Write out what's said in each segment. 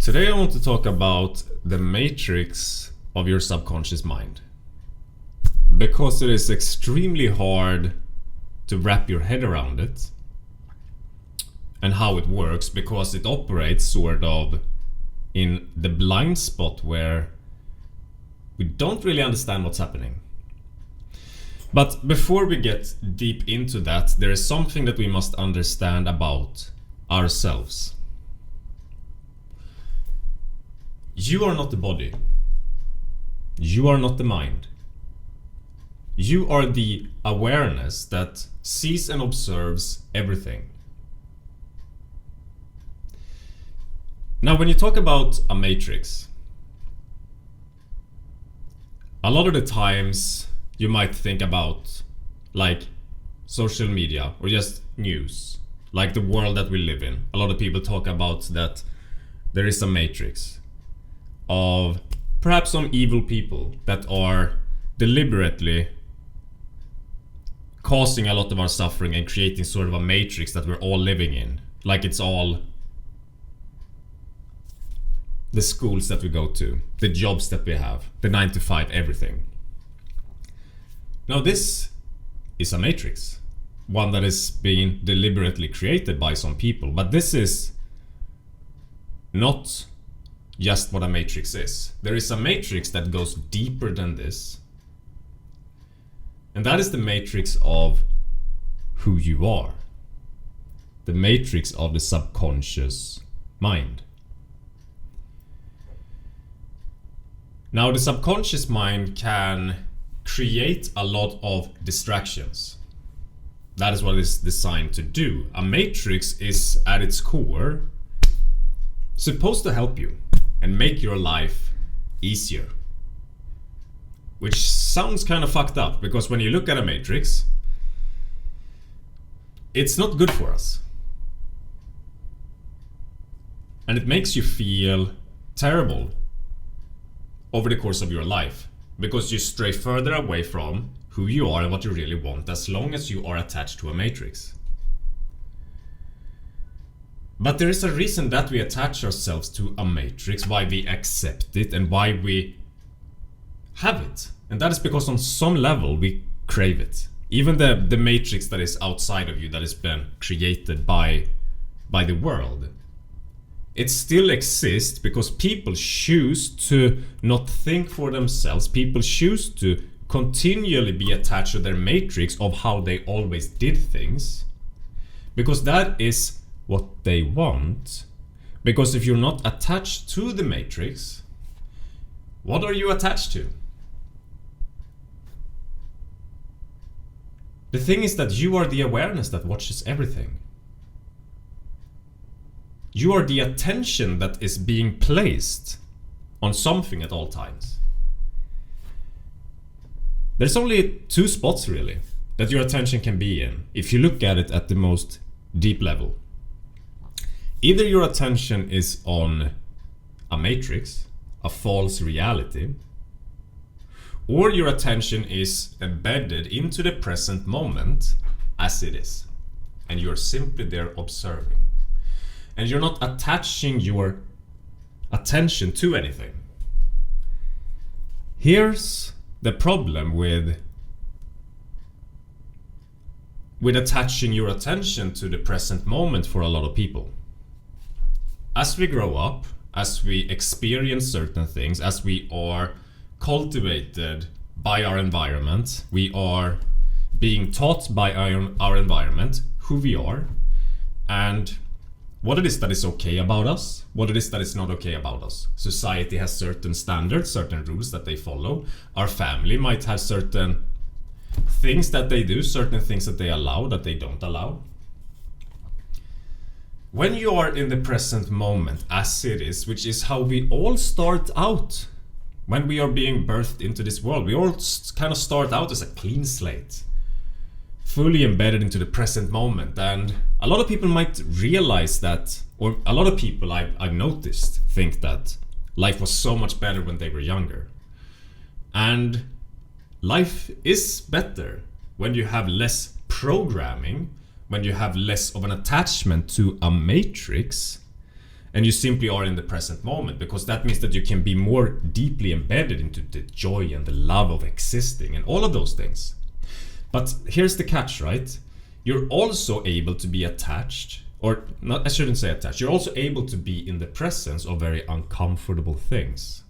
Today I want to talk about the matrix of your subconscious mind. Because it is extremely hard to wrap your head around it and how it works, because it operates sort of in the blind spot where we don't really understand what's happening. But before we get deep into that, there is something that we must understand about ourselves. You are not the body. You are not the mind. You are the awareness that sees and observes everything. Now, when you talk about a matrix, a lot of the times you might think about like social media or just news, like the world that we live in. A lot of people talk about that there is a matrix of perhaps some evil people that are deliberately causing a lot of our suffering and creating sort of a matrix that we're all living in. Like it's all the schools that we go to, the jobs that we have, the 9 to 5, everything. Now this is a matrix, one that is being deliberately created by some people, but this is not just what a matrix is. There is a matrix that goes deeper than this, and that is the matrix of who you are, the matrix of the subconscious mind. Now, the subconscious mind can create a lot of distractions. That is what it's designed to do. A matrix is at its core supposed to help you and make your life easier. Which sounds kind of fucked up, because when you look at a matrix, it's not good for us. And it makes you feel terrible over the course of your life, because you stray further away from who you are and what you really want, as long as you are attached to a matrix. But there is a reason that we attach ourselves to a matrix, why we accept it and why we have it. And that is because on some level we crave it. Even the matrix that is outside of you, that has been created by the world, it still exists because people choose to not think for themselves. People choose to continually be attached to their matrix of how they always did things, because that is what they want. Because if you're not attached to the matrix, what are you attached to? The thing is that you are the awareness that watches everything. You are the attention that is being placed on something at all times. There's only two spots really that your attention can be in, if you look at it at the most deep level. Either your attention is on a matrix, a false reality, or your attention is embedded into the present moment as it is, and you're simply there observing. And you're not attaching your attention to anything. Here's the problem with attaching your attention to the present moment for a lot of people. As we grow up, as we experience certain things, as we are cultivated by our environment, we are being taught by our environment who we are, and what it is that is okay about us, what it is that is not okay about us. Society has certain standards, certain rules that they follow. Our family might have certain things that they do, certain things that they allow, that they don't allow. When you are in the present moment as it is, which is how we all start out when we are being birthed into this world, we all kind of start out as a clean slate, fully embedded into the present moment. And a lot of people might realize that, or a lot of people I've noticed think that life was so much better when they were younger. And life is better when you have less programming, when you have less of an attachment to a matrix, And you simply are in the present moment, because that means that you can be more deeply embedded into the joy and the love of existing and all of those things. But here's the catch, right? You're also able to be attached, or not, I shouldn't say attached, you're also able to be in the presence of very uncomfortable things.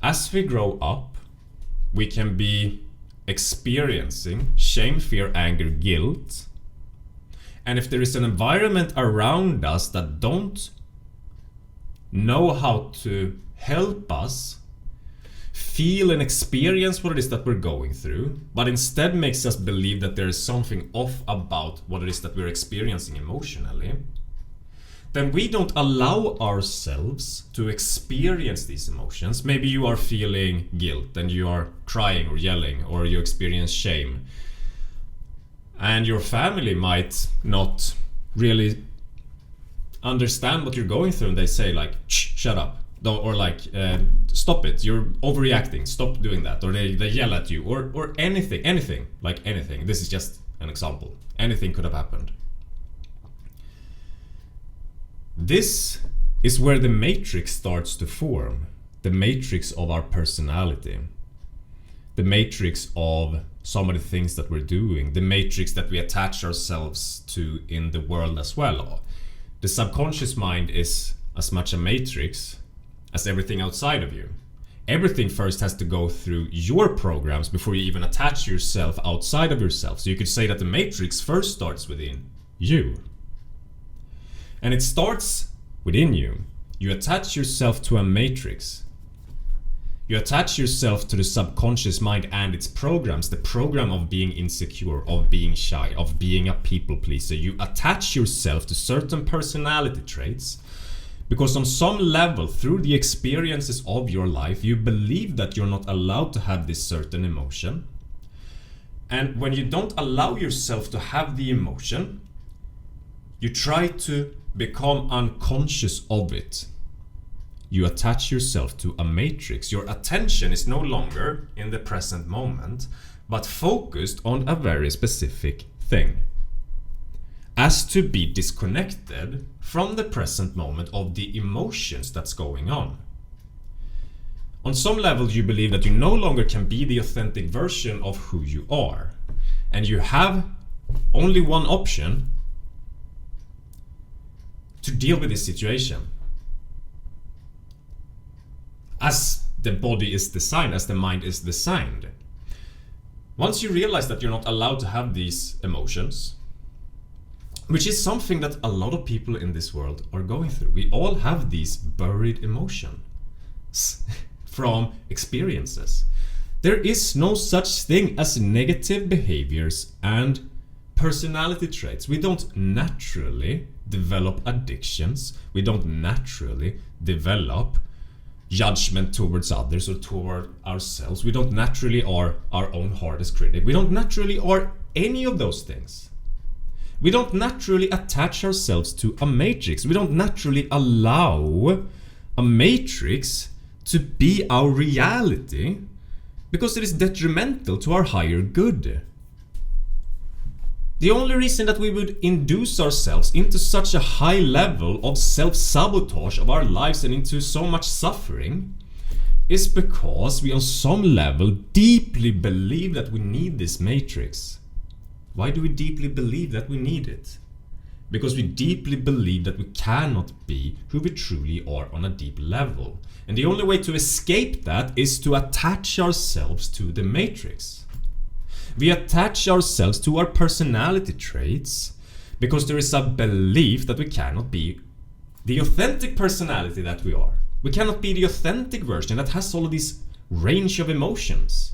As we grow up, we can be experiencing shame, fear, anger, guilt. And if there is an environment around us that don't know how to help us feel and experience what it is that we're going through, but instead makes us believe that there is something off about what it is that we're experiencing emotionally, then we don't allow ourselves to experience these emotions. Maybe you are feeling guilt and you are crying or yelling, or you experience shame. And your family might not really understand what you're going through, and they say like, shut up, or like, stop it, you're overreacting, stop doing that, or they yell at you, or anything, like anything. This is just an example. Anything could have happened. This is where the matrix starts to form, the matrix of our personality, the matrix of some of the things that we're doing, the matrix that we attach ourselves to in the world as well. The subconscious mind is as much a matrix as everything outside of you. Everything first has to go through your programs before you even attach yourself outside of yourself. So you could say that the matrix first starts within you. And it starts within you. You attach yourself to a matrix. You attach yourself to the subconscious mind and its programs, the program of being insecure, of being shy, of being a people pleaser. You attach yourself to certain personality traits because on some level, through the experiences of your life, you believe that you're not allowed to have this certain emotion. And when you don't allow yourself to have the emotion, you try to become unconscious of it. You attach yourself to a matrix. Your attention is no longer in the present moment, but focused on a very specific thing. As to be disconnected from the present moment of the emotions that's going on. On some level, you believe that you no longer can be the authentic version of who you are. And you have only one option to deal with this situation. As the body is designed, as the mind is designed. Once you realize that you're not allowed to have these emotions, which is something that a lot of people in this world are going through. We all have these buried emotions from experiences. There is no such thing as negative behaviors and personality traits. We don't naturally develop addictions. We don't naturally develop judgment towards others or toward ourselves. We don't naturally are our own hardest critic. We don't naturally are any of those things. We don't naturally attach ourselves to a matrix. We don't naturally allow a matrix to be our reality because it is detrimental to our higher good. The only reason that we would induce ourselves into such a high level of self-sabotage of our lives and into so much suffering is because we on some level deeply believe that we need this matrix. Why do we deeply believe that we need it? Because we deeply believe that we cannot be who we truly are on a deep level. And the only way to escape that is to attach ourselves to the matrix. We attach ourselves to our personality traits because there is a belief that we cannot be the authentic personality that we are. We cannot be the authentic version that has all of this range of emotions.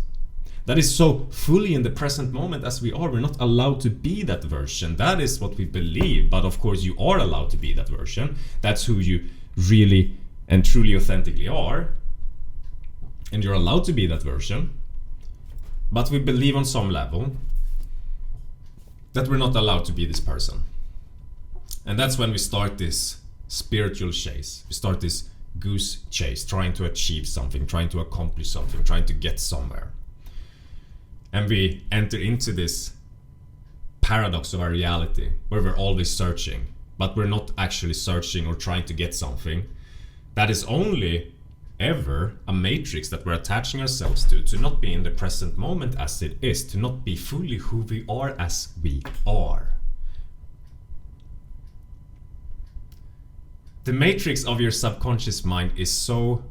That is so fully in the present moment as we are. We're not allowed to be that version. That is what we believe. But of course you are allowed to be that version. That's who you really and truly authentically are. And you're allowed to be that version. But we believe on some level that we're not allowed to be this person. And that's when we start this spiritual chase. We start this goose chase, trying to achieve something, trying to accomplish something, trying to get somewhere. And we enter into this paradox of our reality where we're always searching. but we're not actually searching or trying to get something, that is only ever a matrix that we're attaching ourselves to not be in the present moment as it is, to not be fully who we are as we are. The matrix of your subconscious mind is so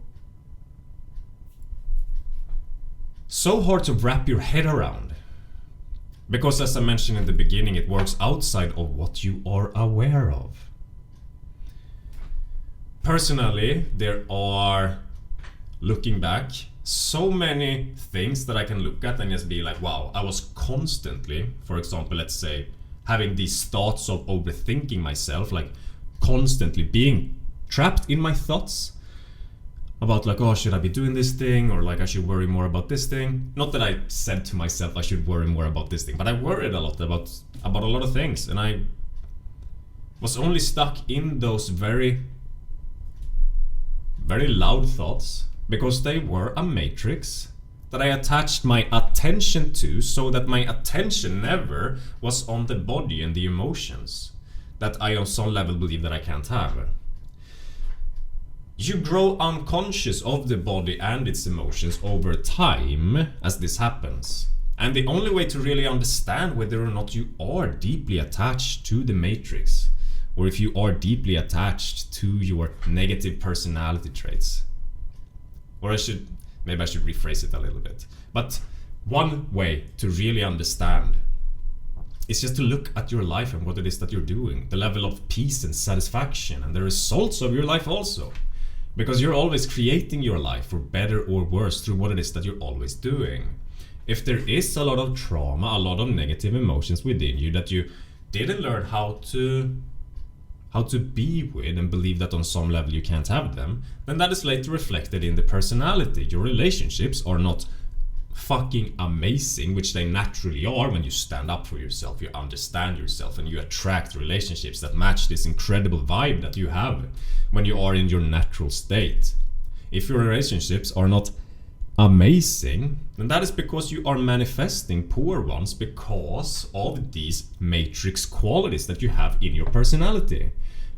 hard to wrap your head around. Because as I mentioned in the beginning, it works outside of what you are aware of. Personally, there are, looking back, so many things that I can look at and just be like, wow, I was constantly, for example, let's say, having these thoughts of overthinking myself, like constantly being trapped in my thoughts about like, oh, should I be doing this thing, or like I should worry more about this thing. Not that I said to myself I should worry more about this thing, but I worried a lot about a lot of things, and I was only stuck in those very, very loud thoughts because they were a matrix that I attached my attention to, so that my attention never was on the body and the emotions that I on some level believe that I can't have. You grow unconscious of the body and its emotions over time as this happens. And the only way to really understand whether or not you are deeply attached to the matrix, or if you are deeply attached to your negative personality traits, or maybe I should rephrase it a little bit. But one way to really understand is just to look at your life and what it is that you're doing, the level of peace and satisfaction, and the results of your life also. Because you're always creating your life for better or worse through what it is that you're always doing. If there is a lot of trauma, a lot of negative emotions within you that you didn't learn how to be with and believe that on some level you can't have them, then that is later reflected in the personality. Your relationships are not fucking amazing, which they naturally are when you stand up for yourself, you understand yourself, and you attract relationships that match this incredible vibe that you have when you are in your natural state. If your relationships are not amazing, then that is because you are manifesting poor ones because of these matrix qualities that you have in your personality.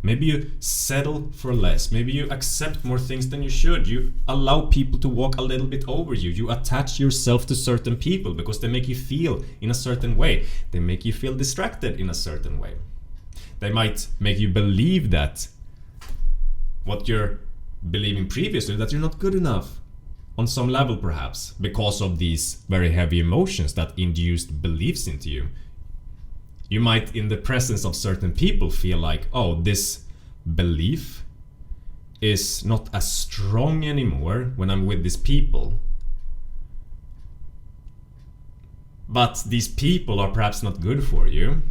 Maybe you settle for less. Maybe you accept more things than you should. You allow people to walk a little bit over you. You attach yourself to certain people because they make you feel in a certain way. They make you feel distracted in a certain way. They might make you believe that what you're believing previously, that you're not good enough on some level perhaps, because of these very heavy emotions that induced beliefs into you. You might, in the presence of certain people, feel like, oh, this belief is not as strong anymore when I'm with these people. But these people are perhaps not good for you.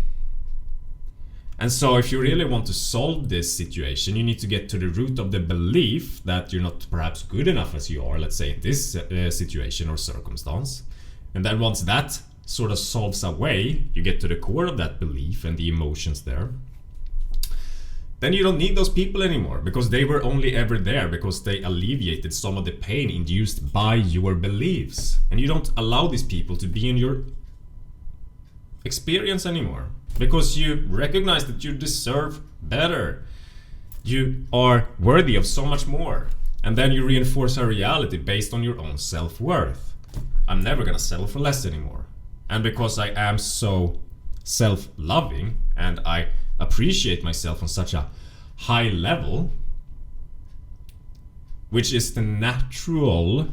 And so if you really want to solve this situation, you need to get to the root of the belief that you're not perhaps good enough as you are, let's say in this situation or circumstance. And then once that sort of solves away, you get to the core of that belief and the emotions there, then you don't need those people anymore, because they were only ever there because they alleviated some of the pain induced by your beliefs. And you don't allow these people to be in your experience anymore, because you recognize that you deserve better. You are worthy of so much more. And then you reinforce a reality based on your own self-worth. I'm never gonna settle for less anymore. And because I am so self-loving and I appreciate myself on such a high level, which is the natural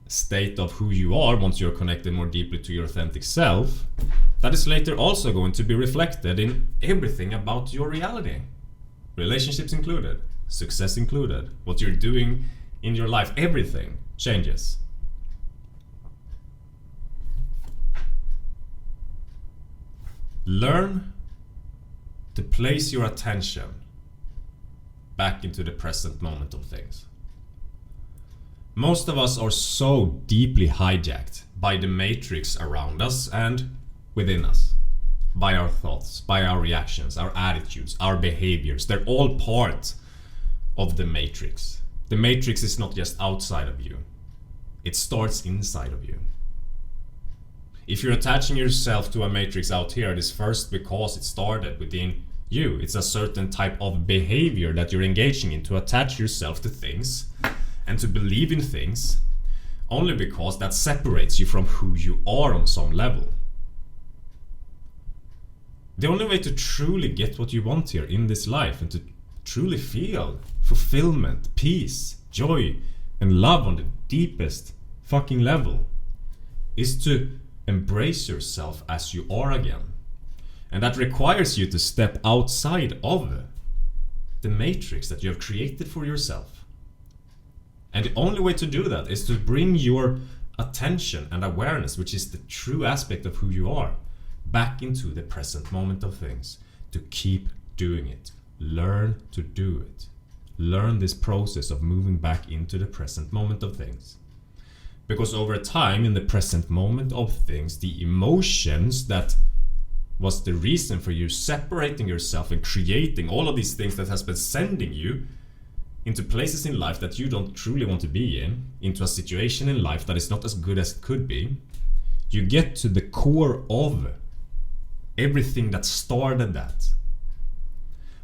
state of who you are once you're connected more deeply to your authentic self, that is later also going to be reflected in everything about your reality. Relationships included, success included, what you're doing in your life, everything changes. Learn to place your attention back into the present moment of things. Most of us are so deeply hijacked by the matrix around us and within us, by our thoughts, by our reactions, our attitudes, our behaviors. They're all part of the matrix. The matrix is not just outside of you, it starts inside of you. If you're attaching yourself to a matrix out here, it is first because it started within you. It's a certain type of behavior that you're engaging in to attach yourself to things and to believe in things only because that separates you from who you are on some level. The only way to truly get what you want here in this life and to truly feel fulfillment, peace, joy, and love on the deepest fucking level is to embrace yourself as you are again. And that requires you to step outside of the matrix that you have created for yourself. And the only way to do that is to bring your attention and awareness, which is the true aspect of who you are, back into the present moment of things. To keep doing it. Learn to do it. Learn this process of moving back into the present moment of things. Because over time, in the present moment of things, the emotions that was the reason for you separating yourself and creating all of these things that has been sending you into places in life that you don't truly want to be in, into a situation in life that is not as good as it could be, you get to the core of everything that started that.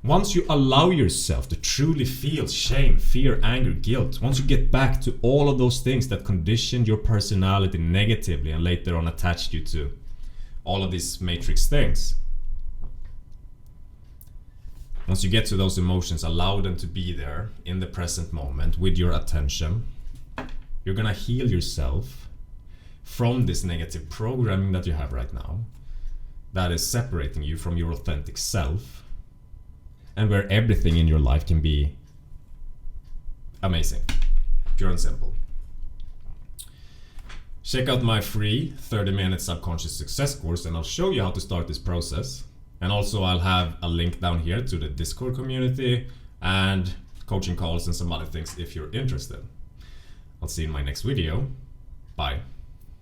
Once you allow yourself to truly feel shame, fear, anger, guilt, once you get back to all of those things that conditioned your personality negatively and later on attached you to all of these matrix things, once you get to those emotions, allow them to be there in the present moment with your attention, you're gonna heal yourself from this negative programming that you have right now that is separating you from your authentic self, and where everything in your life can be amazing, pure and simple. Check out my free 30-minute subconscious success course and I'll show you how to start this process. And also I'll have a link down here to the Discord community and coaching calls and some other things if you're interested. I'll see you in my next video. Bye.